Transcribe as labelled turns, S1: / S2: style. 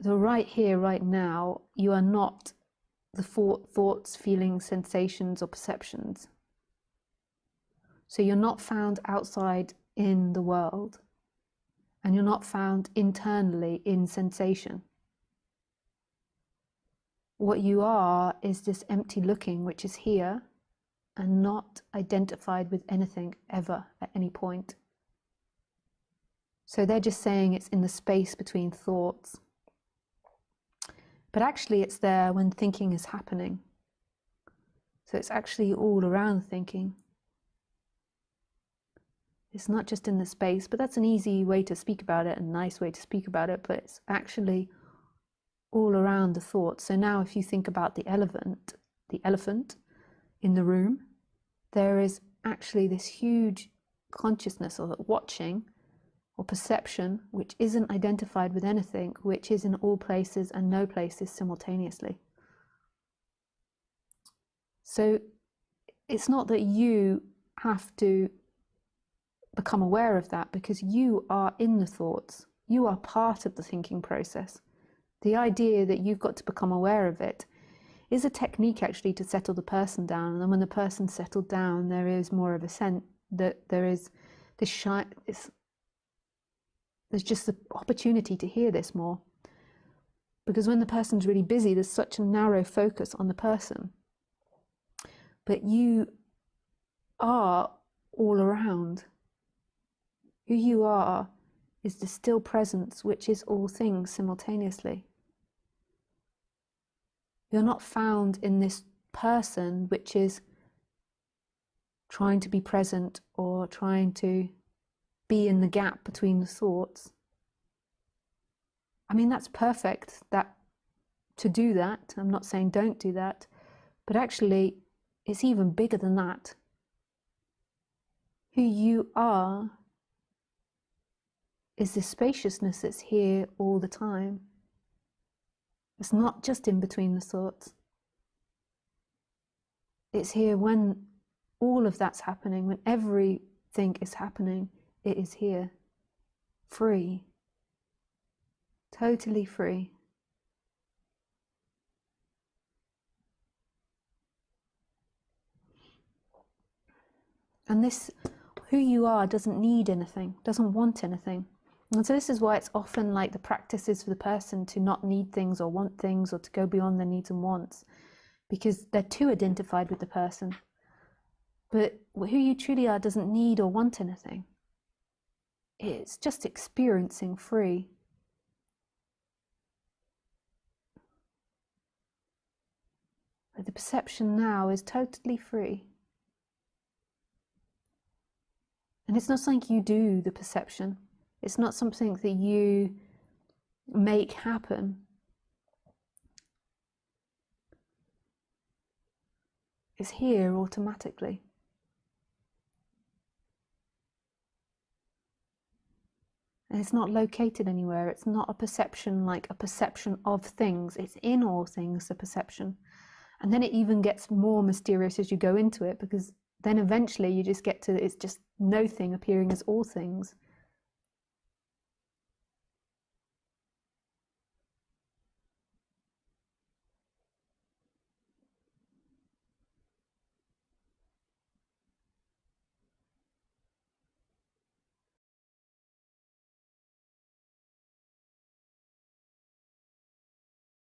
S1: the right here, right now, you are not the thoughts, feelings, sensations, or perceptions. So you're not found outside in the world, and you're not found internally in sensation. What you are is this empty looking, which is here and not identified with anything ever at any point. So they're just saying it's in the space between thoughts. But actually it's there when thinking is happening. So it's actually all around thinking. It's not just in the space, but that's an easy way to speak about it, a nice way to speak about it, but it's actually all around the thoughts. So now if you think about the elephant in the room, there is actually this huge consciousness or watching or perception which isn't identified with anything, which is in all places and no places simultaneously. So it's not that you have to become aware of that, because you are in the thoughts. You are part of the thinking process. The idea that you've got to become aware of it is a technique actually to settle the person down. And then when the person's settled down, there is more of a sense that there is this there's just the opportunity to hear this more. Because when the person's really busy, there's such a narrow focus on the person. But you are all around. Who you are is the still presence, which is all things simultaneously. You're not found in this person which is trying to be present or trying to be in the gap between the thoughts. I mean, that's perfect to do that. I'm not saying don't do that, but actually it's even bigger than that. Who you are is this spaciousness that's here all the time. It's not just in between the thoughts. It's here when all of that's happening, when everything is happening, it is here. Free. Totally free. And this, who you are, doesn't need anything, doesn't want anything. And so this is why it's often like the practice is for the person to not need things or want things or to go beyond their needs and wants, because they're too identified with the person. But who you truly are doesn't need or want anything. It's just experiencing free. But the perception now is totally free. And it's not something you do, the perception. It's not something that you make happen. It's here automatically. And it's not located anywhere. It's not a perception like a perception of things. It's in all things, the perception. And then it even gets more mysterious as you go into it, because then eventually you just get to, it's just no thing appearing as all things.